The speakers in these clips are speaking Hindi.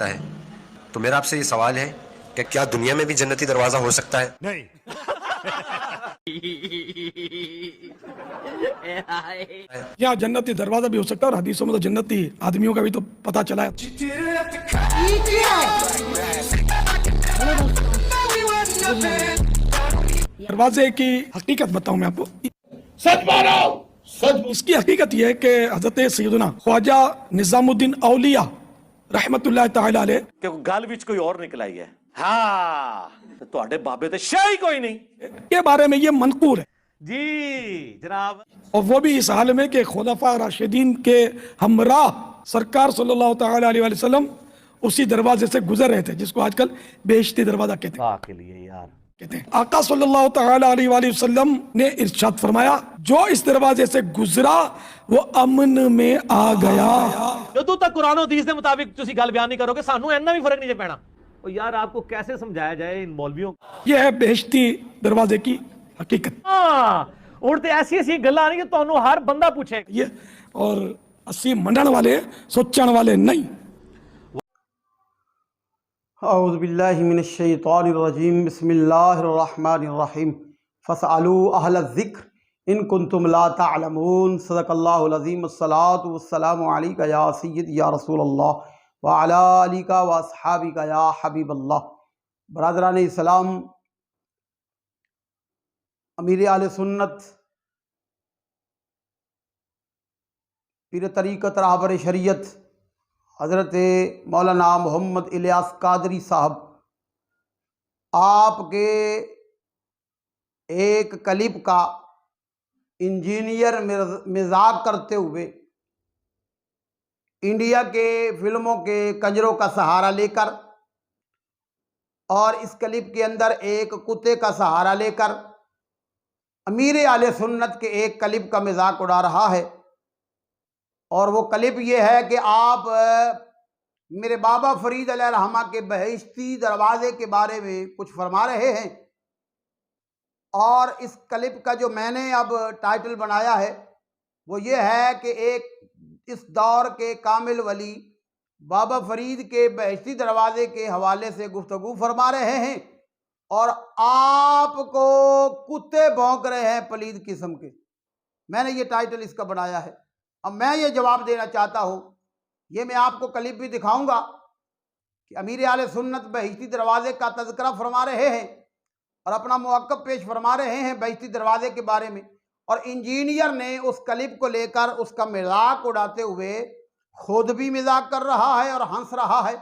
है। तो मेरा आपसे ये सवाल है कि क्या दुनिया में भी जन्नती दरवाजा हो सकता है? नहीं। या जन्नती दरवाजा भी हो सकता है, और हदीसों में तो जन्नती आदमियों का भी तो पता चला है। दरवाजे की हकीकत बताऊं मैं आपको। सच मारो, सच। इसकी हकीकत यह है कि हजरत सैयदना ख्वाजा निजामुद्दीन औलिया रहमतुल्लाह ताला अलैह कि गल विच कोई और निकल आई है। हाँ, तो ਤੁਹਾਡੇ बाबे तो शाही कोई नहीं के बारे में ये मनकूर है जी जनाब। और वो भी इस हाल में कि खुलफा राशिदीन के हमराह सरकार सल्लल्लाहु ताला अलैहि वसल्लम उसी दरवाजे से गुजर रहे थे, जिसको आजकल बेइज्जती दरवाजा कहते हैं। के लिए यार कहते हैं आका सल्लल्लाहु ताला अलैहि वसल्लम ने इरशाद फरमाया, जो इस दरवाजे से गुजरा वो अमन में आ गया। ਜਦੋਂ तक कुरान हदीस के मुताबिक ਤੁਸੀਂ ਗੱਲ ਬਿਆਨ नहीं करोगे सानू इतना भी फर्क नहीं पैना। और यार आपको कैसे समझाया जाए इन मौलवियों को? यह है बेइज्जती दरवाजे की हकीकत। हाँ और तो ऐसी ऐसी गल्लां नहीं कि ਤੁਹਾਨੂੰ हर बंदा पूछे ये और 80 मंडन वाले सोचण वाले नहीं। औज़ु बिल्लाहि मिनश शैतानिर रजीम बिस्मिल्लाहिर रहमानिर रहीम फसअलू अहलज़ ज़िक्र इन कुंतुम ला तअलमून सदक़ल्लाहुल अज़ीम अस्सलातु वस्सलामु अलैका या सय्यदी या रसूलल्लाह व अला आलिका व अस्हाबिका या हबीबल्लाह। बरादरान इस्लाम, अमीर आले सुन्नत पीर तरीक़त रहबर शरीयत हज़रत मौलाना मोहम्मद इलियास कादरी साहब आपके एक क्लिप का इंजीनियर मजाक करते हुए इंडिया के फिल्मों के कंजरों का सहारा लेकर और इस क्लिप के अंदर एक कुत्ते का सहारा लेकर अमीर आले सुन्नत के एक क्लिप का मजाक उड़ा रहा है। और वो क्लिप ये है कि आप मेरे बाबा फरीद अलैहिर्रहमा के बहिश्ती दरवाजे के बारे में कुछ फरमा रहे हैं। और इस क्लिप का जो मैंने अब टाइटल बनाया है वो ये है कि एक इस दौर के कामिल वली बाबा फरीद के बहिश्ती दरवाजे के हवाले से गुफ्तगू फरमा रहे हैं और आपको कुत्ते भौंक रहे हैं पलीद किस्म के। मैंने ये टाइटल इसका बनाया है। अब मैं ये जवाब देना चाहता हूँ, ये मैं आपको क्लिप भी दिखाऊंगा कि अमीर आले सुन्नत बहिश्ती दरवाजे का तज़किरा फरमा रहे हैं और अपना मौक़िफ़ पेश फरमा रहे हैं बहिश्ती दरवाजे के बारे में। और इंजीनियर ने उस क्लिप को लेकर उसका मजाक उड़ाते हुए खुद भी मजाक कर रहा है और हंस रहा है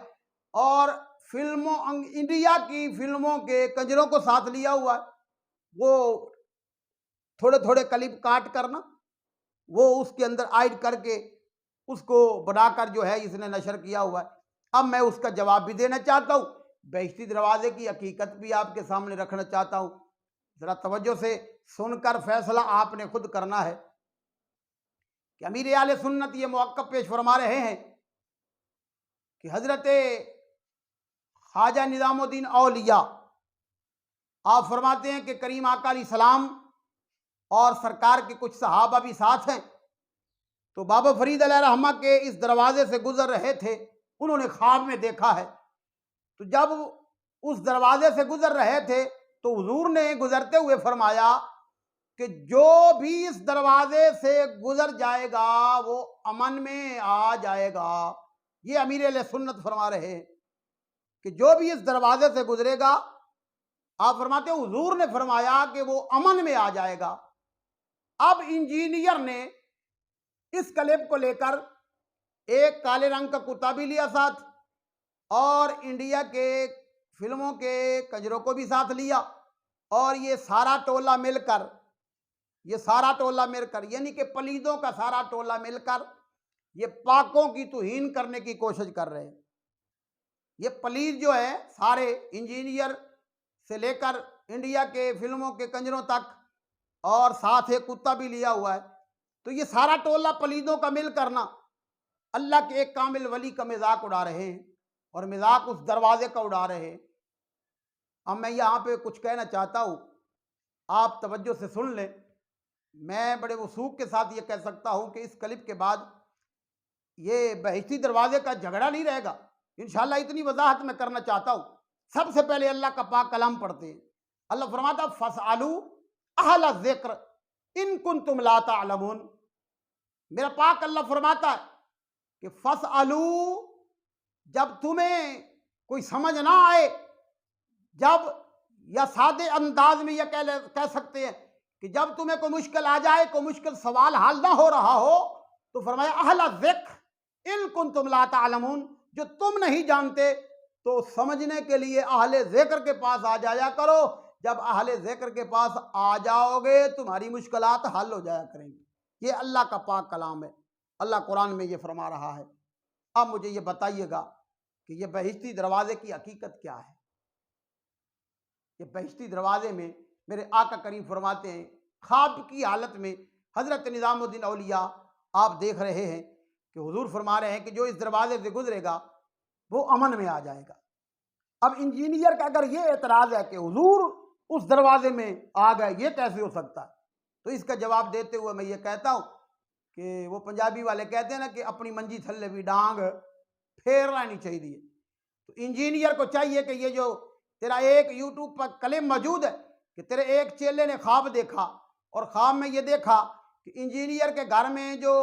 और फिल्मों इंडिया की फिल्मों के कंजरों को साथ लिया हुआ है। वो थोड़े थोड़े क्लिप काट करना वो उसके अंदर ऐड करके उसको बनाकर जो है इसने नशर किया हुआ है। अब मैं उसका जवाब भी देना चाहता हूँ, बहिश्ती दरवाजे की हकीकत भी आपके सामने रखना चाहता हूँ। ज़रा तवज्जो से सुनकर फैसला आपने खुद करना है कि अमीर आले सुन्नत ये मौक़िफ़ पेश फरमा रहे हैं कि हज़रत ख्वाजा निज़ामुद्दीन औलिया आप फरमाते हैं कि करीम आका अलैहिस्सलाम और सरकार के कुछ सहाबा भी साथ हैं। तो बाबा फरीद अलैहिर्रहमा के इस दरवाजे से गुजर रहे थे, उन्होंने ख्वाब में देखा है। तो जब उस दरवाजे से गुजर रहे थे तो हुजूर ने गुजरते हुए फरमाया कि जो भी इस दरवाजे से गुजर जाएगा वो अमन में आ जाएगा। ये अमीर अहले सुन्नत फरमा रहे हैं कि जो भी इस दरवाजे से गुजरेगा, आप फरमाते हुजूर ने फरमाया कि वो अमन में आ जाएगा। अब इंजीनियर ने इस क्लिप को लेकर एक काले रंग का कुत्ता भी लिया साथ और इंडिया के फिल्मों के कंजरों को भी साथ लिया और ये सारा टोला मिलकर यानी कि पलीदों का सारा टोला मिलकर ये पाकों की तौहीन करने की कोशिश कर रहे हैं। ये पलीद जो है सारे इंजीनियर से लेकर इंडिया के फिल्मों के कंजरों तक और साथ एक कुत्ता भी लिया हुआ है। तो ये सारा टोला पलीदों का मिल करना अल्लाह के एक कामिल वली का मजाक उड़ा रहे हैं और मजाक उस दरवाजे का उड़ा रहे हैं। अब मैं यहाँ पे कुछ कहना चाहता हूँ, आप तवज्जो से सुन लें। मैं बड़े वसूख के साथ ये कह सकता हूँ कि इस क्लिप के बाद ये बहिश्ती दरवाजे का झगड़ा नहीं रहेगा, इंशाल्लाह इतनी वजाहत मैं करना चाहता हूँ। सबसे पहले अल्लाह का पाक कलाम पढ़ते हैं। अल्लाह फरमाता फसअलू अहल ज़िक्र इन कुंतुम ला तालमून। मेरा पाक अल्लाह फरमाता है कि फसअलू, जब तुम्हें कोई समझ ना आए, जब, या सादे अंदाज में यह कह सकते हैं कि जब तुम्हें कोई मुश्किल आ जाए, कोई मुश्किल सवाल हल ना हो रहा हो, तो फरमाया अहल ज़िक्र इन कुंतुम ला तालमून, जो तुम नहीं जानते तो समझने के लिए अहले ज़िक्र के पास आ जाया करो। जब अहले ज़िक्र के पास आ जाओगे तुम्हारी मुश्किलात हल हो जाया करेंगी। ये अल्लाह का पाक कलाम है, अल्लाह कुरान में ये फरमा रहा है। अब मुझे ये बताइएगा कि ये बहिश्ती दरवाजे की हकीकत क्या है। ये बहिश्ती दरवाजे में मेरे आका करीम फरमाते हैं, ख्वाब की हालत में हज़रत निज़ामुद्दीन औलिया आप देख रहे हैं कि हुजूर फरमा रहे हैं कि जो इस दरवाजे से गुजरेगा वो अमन में आ जाएगा। अब इंजीनियर का अगर ये एतराज़ है कि हुजूर उस दरवाजे में आ गए, ये कैसे हो सकता है, तो इसका जवाब देते हुए मैं ये कहता हूँ कि वो पंजाबी वाले कहते हैं ना कि अपनी मंजी थल्ले भी डांग फेर लेनी चाहिए। तो इंजीनियर को चाहिए कि ये जो तेरा एक यूट्यूब पर क्लिप मौजूद है कि तेरे एक चेले ने ख्वाब देखा और ख्वाब में ये देखा कि इंजीनियर के घर में जो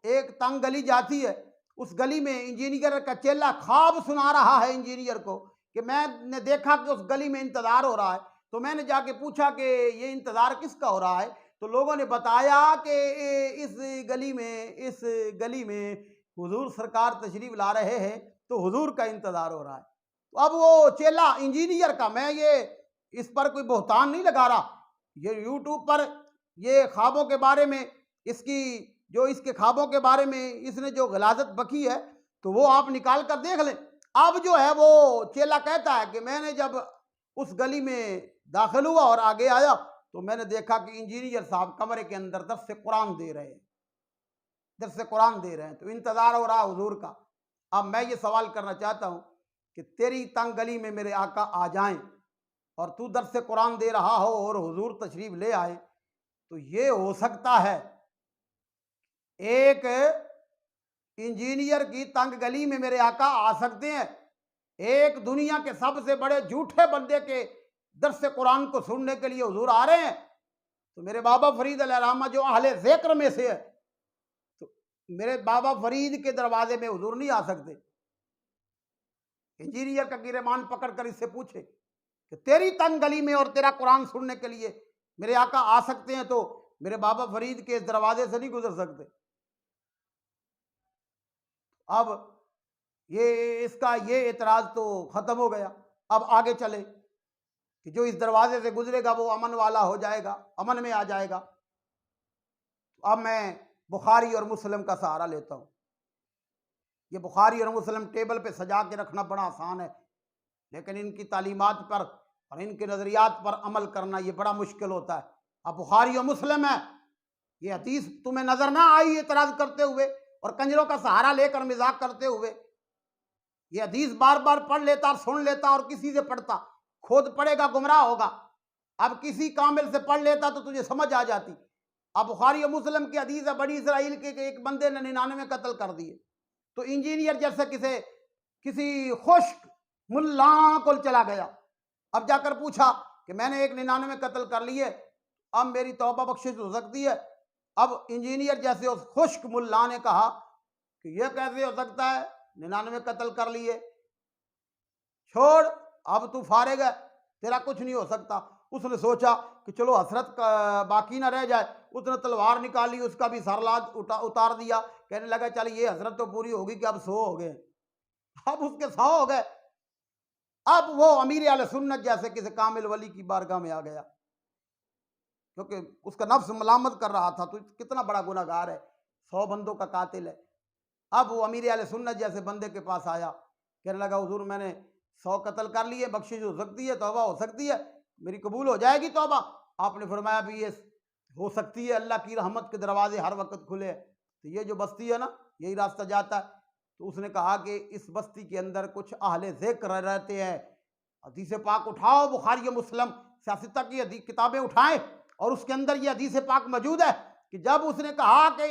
एक तंग गली जाती है, उस गली में इंजीनियर का चेला ख्वाब सुना रहा है इंजीनियर को कि मैंने देखा कि उस गली में इंतज़ार हो रहा है। तो मैंने जाके पूछा कि ये इंतज़ार किसका हो रहा है, तो लोगों ने बताया कि इस गली में हुजूर सरकार तशरीफ़ ला रहे हैं, तो हुजूर का इंतज़ार हो रहा है। तो अब वो चेला इंजीनियर का, मैं ये इस पर कोई बहतान नहीं लगा रहा, ये यूट्यूब पर ये ख्वाबों के बारे में इसके ख्वाबों के बारे में इसने जो गलाजत बकी है तो वो आप निकाल कर देख लें। अब जो है वो चेला कहता है कि मैंने जब उस गली में दाखिल हुआ और आगे आया तो मैंने देखा कि इंजीनियर साहब कमरे के अंदर दर्स कुरान दे रहे हैं, तो इंतज़ार हो रहा हुजूर का। अब मैं ये सवाल करना चाहता हूँ कि तेरी तंग गली में मेरे आका आ जाएं और तू दर्स कुरान दे रहा हो और हुजूर तशरीफ़ ले आए, तो ये हो सकता है एक इंजीनियर की तंग गली में मेरे आका आ सकते हैं, एक दुनिया के सबसे बड़े झूठे बंदे के दर्स कुरान को सुनने के लिए हुजूर आ रहे हैं, तो मेरे बाबा फरीद अलैहिर्रहमा जो अहले ज़िक्र में से है, तो मेरे बाबा फरीद के दरवाजे में हुजूर नहीं आ सकते। इंजीनियर का गिरेबान पकड़ कर इससे पूछे कि तेरी तंग गली में और तेरा कुरान सुनने के लिए मेरे आका आ सकते हैं, तो मेरे बाबा फरीद के इस दरवाजे से नहीं गुजर सकते। अब ये एतराज़ तो ख़त्म हो गया। अब आगे चले कि जो इस दरवाजे से गुजरेगा वो अमन वाला हो जाएगा, अमन में आ जाएगा। अब मैं बुखारी और मुस्लिम का सहारा लेता हूँ। ये बुखारी और मुस्लिम टेबल पे सजा के रखना बड़ा आसान है, लेकिन इनकी तालीमात पर और इनके नज़रियात पर अमल करना ये बड़ा मुश्किल होता है। अब बुखारी और मुस्लिम है, ये हदीस तुम्हें नज़र ना आई एतराज़ करते हुए और कंजरों का सहारा लेकर मजाक करते हुए, ये हदीस बार बार पढ़ लेता और सुन लेता और किसी से पढ़ता, खुद पढ़ेगा गुमराह होगा। अब किसी कामिल से पढ़ लेता तो तुझे समझ आ जाती। अब बुखारी और मुस्लिम की हदीस है, बड़ी इसराइल के एक बंदे ने 99 कत्ल कर दिए, तो इंजीनियर जैसे किसी खुश्क मुल्ला को चला गया। अब जाकर पूछा कि मैंने एक 99 कत्ल कर लिए, अब मेरी तौबा बख्शिश हो सकती है। अब इंजीनियर जैसे उस खुश्क मुल्ला ने कहा कि यह कैसे हो सकता है, 99 कत्ल कर लिए, छोड़, अब तू फारिग है, तेरा कुछ नहीं हो सकता। उसने सोचा कि चलो हसरत बाकी ना रह जाए, उसने तलवार निकाली, उसका भी सरलाज उतार दिया। कहने लगा चल ये हसरत तो पूरी होगी कि अब 100 हो गए। अब उसके 100 हो गए। अब वो अमीर आले सुन्नत जैसे किसी कामिल वली की बारगाह में आ गया, क्योंकि उसका नफ्स मलामत कर रहा था, तो कितना बड़ा गुनाहगार है, 100 बंदों का कातिल है। अब वो अमीर आले सुन्नत जैसे बंदे के पास आया, कहने लगा हुजूर मैंने 100 कत्ल कर लिए, बख्शिश हो सकती है, तौबा हो सकती है, मेरी कबूल हो जाएगी तौबा। आपने फरमाया भी ये हो सकती है, अल्लाह की रहमत के दरवाजे हर वक्त खुले। तो ये जो बस्ती है ना, यही रास्ता जाता है। तो उसने कहा कि इस बस्ती के अंदर कुछ अहले ज़िक्र रहते हैं, हदीस पाक उठाओ, बुखारी मुस्लिम सियासत की किताबें उठाएं और उसके अंदर ये हदीस पाक मौजूद है कि जब उसने कहा कि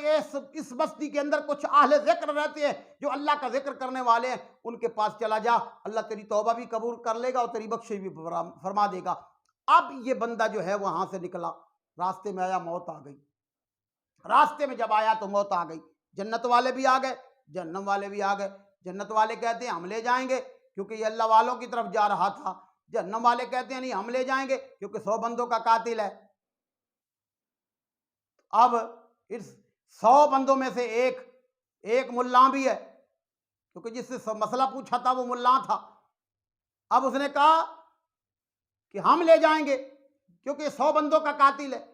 इस बस्ती के अंदर कुछ अहले जिक्र रहते हैं जो अल्लाह का जिक्र करने वाले हैं, उनके पास चला जा, अल्लाह तेरी तौबा भी कबूल कर लेगा और तेरी बख्शिश भी फरमा देगा। अब ये बंदा जो है वहां से निकला, रास्ते में आया, मौत आ गई। रास्ते में जब आया तो मौत आ गई। जन्नत वाले भी आ गए, जहन्नम वाले भी आ गए। जन्नत वाले कहते हैं हम ले जाएंगे क्योंकि ये अल्लाह वालों की तरफ जा रहा था। जहन्नम वाले कहते हैं नहीं, हम ले जाएंगे क्योंकि 100 बंदों का कातिल है। अब इस 100 बंदों में से एक मुल्ला भी है, क्योंकि जिससे मसला पूछा था वो मुल्ला था। अब उसने कहा कि हम ले जाएंगे क्योंकि 100 बंदों का कातिल है।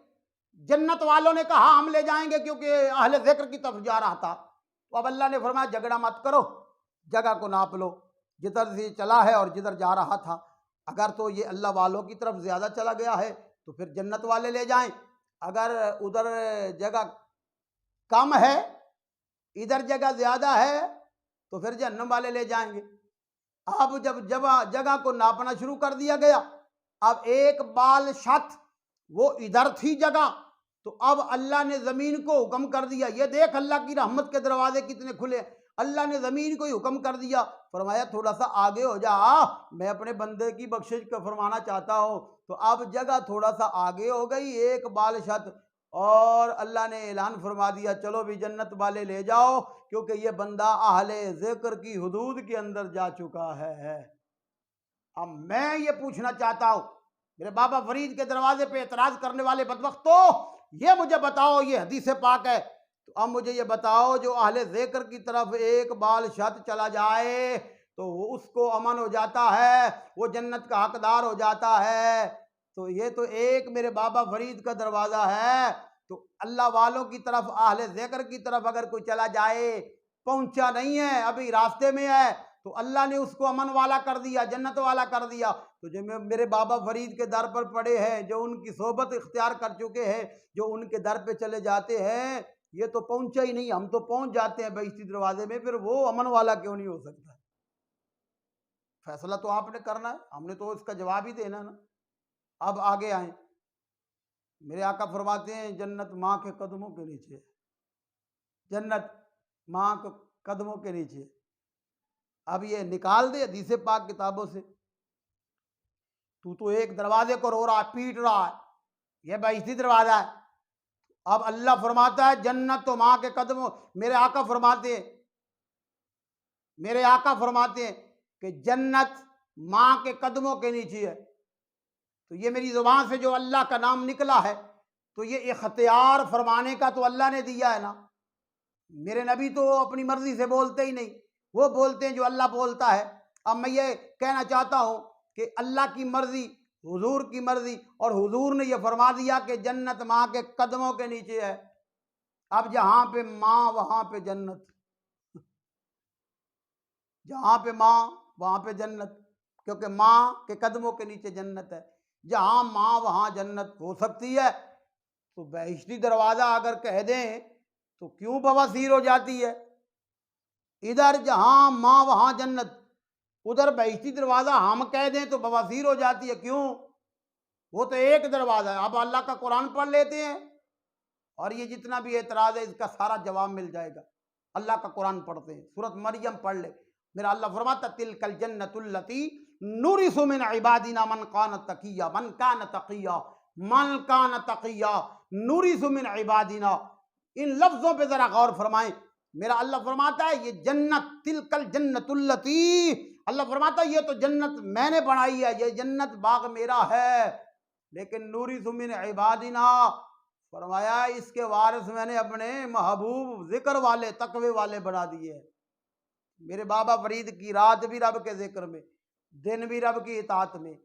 जन्नत वालों ने कहा हम ले जाएंगे क्योंकि अहले जिक्र की तरफ जा रहा था। तो अब अल्लाह ने फरमाया झगड़ा मत करो, जगह को नाप लो, जिधर से चला है और जिधर जा रहा था। अगर तो ये अल्लाह वालों की तरफ ज़्यादा चला गया है तो फिर जन्नत वाले ले जाएं, अगर उधर जगह कम है, इधर जगह ज़्यादा है, तो फिर जहन्नम वाले ले जाएंगे। अब जब जगह को नापना शुरू कर दिया गया, अब एक बाल शत वो इधर थी जगह, तो अब अल्लाह ने ज़मीन को हुक्म कर दिया। ये देख अल्लाह की रहमत के दरवाजे कितने खुले। अल्लाह ने ज़मीन को ही हुक्म कर दिया, फरमाया थोड़ा सा आगे हो जा, मैं अपने बंदे की बख्शिश का फरमाना चाहता हूँ। तो अब जगह थोड़ा सा आगे हो गई, एक बाल शत, और अल्लाह ने ऐलान फरमा दिया चलो भी जन्नत वाले ले जाओ क्योंकि ये बंदा अहले ज़िक्र की हुदूद के अंदर जा चुका है। अब मैं ये पूछना चाहता हूँ, मेरे बाबा फरीद के दरवाजे पे एतराज़ करने वाले बदबख्तों, ये मुझे बताओ, ये हदीस पाक है, तो अब मुझे ये बताओ जो अहले ज़िक्र की तरफ एक बाल शत चला जाए तो उसको अमन हो जाता है, वो जन्नत का हकदार हो जाता है। तो ये तो एक मेरे बाबा फरीद का दरवाज़ा है। तो अल्लाह वालों की तरफ, अहले ज़िक्र की तरफ अगर कोई चला जाए, पहुंचा नहीं है, अभी रास्ते में है, तो अल्लाह ने उसको अमन वाला कर दिया, जन्नत वाला कर दिया। तो जो मेरे बाबा फरीद के दर पर पड़े हैं, जो उनकी सोहबत इख्तियार कर चुके हैं, जो उनके दर पे चले जाते हैं, ये तो पहुंचा ही नहीं, हम तो पहुंच जाते हैं बहिश्ती दरवाजे में, फिर वो अमन वाला क्यों नहीं हो सकता? फैसला तो आपने करना है, हमने तो इसका जवाब ही देना ना। अब आगे आए, मेरे आका फरमाते हैं जन्नत माँ के कदमों के नीचे है, जन्नत माँ के कदमों के नीचे। अब ये निकाल दे हदीस पाक किताबों से। तू तो एक दरवाजे को रो रहा है, पीट रहा है, ये बहिश्ती दरवाजा है। अब अल्लाह फरमाता है जन्नत तो माँ के कदमों, मेरे आका फरमाते हैं कि जन्नत माँ के कदमों के नीचे है। तो ये मेरी ज़ुबान से जो अल्लाह का नाम निकला है, तो ये इख्तियार फरमाने का तो अल्लाह ने दिया है ना। मेरे नबी तो अपनी मर्जी से बोलते ही नहीं, वो बोलते हैं जो अल्लाह बोलता है। अब मैं ये कहना चाहता हूँ कि अल्लाह की मर्जी, हुजूर की मर्जी, और हुजूर ने ये फरमा दिया कि जन्नत माँ के कदमों के नीचे है। अब जहाँ पे माँ वहाँ पे जन्नत, जहाँ पे माँ वहाँ पे जन्नत, क्योंकि माँ के कदमों के नीचे जन्नत है। जहाँ माँ वहाँ जन्नत हो सकती है। तो बहिश्ती दरवाज़ा अगर कह दें तो क्यों बवासीर हो जाती है? इधर जहाँ माँ वहाँ जन्नत, उधर बहिश्ती दरवाज़ा हम कह दें तो बवासीर हो जाती है, क्यों? वो तो एक दरवाज़ा है। अब अल्लाह का कुरान पढ़ लेते हैं और ये जितना भी एतराज़ है इसका सारा जवाब मिल जाएगा। अल्लाह का कुरान पढ़ते हैं, सूरत मरियम पढ़ ले। मेरा अल्लाह फरमाता तिलकल जन्नतुल्लती नुरिसु मिन इबादिना मन कान तकिया, मन कान तकिया, मन कान तकिया, नुरिसु मिन इबादिना। इन लफ्ज़ों पे ज़रा गौर फरमाएं। मेरा अल्लाह फरमाता है ये जन्नत, तिलकल जन्नतुल्लती, अल्लाह फरमाता है ये तो जन्नत मैंने बनाई है, ये जन्नत बाग मेरा है, लेकिन नुरिसु मिन इबादिना, फरमाया इसके वारिस मैंने अपने महबूब जिक्र वाले, तकवे वाले बना दिए। मेरे बाबा फरीद की रात भी रब के जिक्र में, दिन भी रब की इताअत में,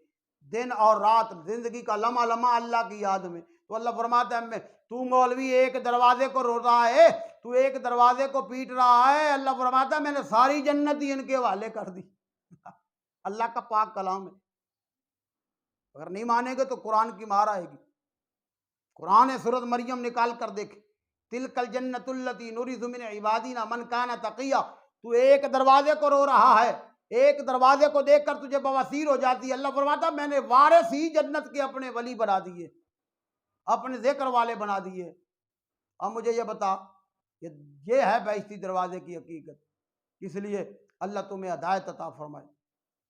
दिन और रात जिंदगी का लम्हा लम्हा अल्लाह की याद में। तो अल्लाह फरमाता है तू मौलवी एक दरवाजे को रो रहा है, तू एक दरवाजे को पीट रहा है, अल्लाह फरमाता है मैंने सारी जन्नत ही इनके हवाले कर दी। अल्लाह का पाक कलाम है। अगर नहीं मानेंगे तो कुरान की मार आएगी। कुरान है, सूरत मरियम निकाल कर देखे, तिलकल जन्नतुल्लती नुरिसु मिन इबादिना मन काना तकिया। तू एक दरवाजे को रो रहा है, एक दरवाजे को देखकर तुझे बवासीर हो जाती है। अल्लाह फरमाता मैंने वारिस ही जन्नत के अपने वली बना दिए, अपने जिक्र वाले बना दिए। अब मुझे ये बता, ये है बेइज्जती दरवाजे की हकीकत। इसलिए अल्लाह तुम्हें हिदायत अता फरमाए,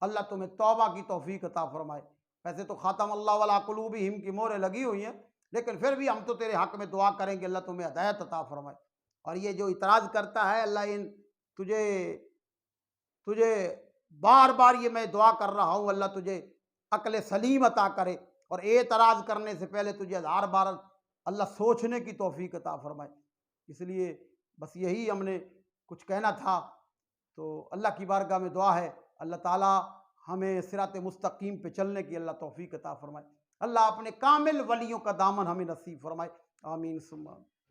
अल्लाह तुम्हें तौबा की तौफीक अता फरमाए। वैसे तो ख़ातम अल्लाह वला कुलूबिहिम की मोहरें लगी हुई हैं, लेकिन फिर भी हम तो तेरे हक़ में दुआ करेंगे अल्लाह तुम्हें हिदायत अता फरमाए। और ये जो इतराज़ करता है, अल्लाह इन तुझे बार बार ये मैं दुआ कर रहा हूँ, अल्लाह तुझे अक्ल सलीम अता करे और एतराज़ करने से पहले तुझे 1000 बार अल्लाह सोचने की तौफीक अता फरमाए। इसलिए बस यही हमने कुछ कहना था। तो अल्लाह की बारगाह में दुआ है, अल्लाह ताला हमें सिरात मुस्तकीम पे चलने की अल्लाह तौफीक अता फरमाए। अल्लाह अपने कामिल वलियों का दामन हमें नसीब फरमाए। आमीन सुम्मा।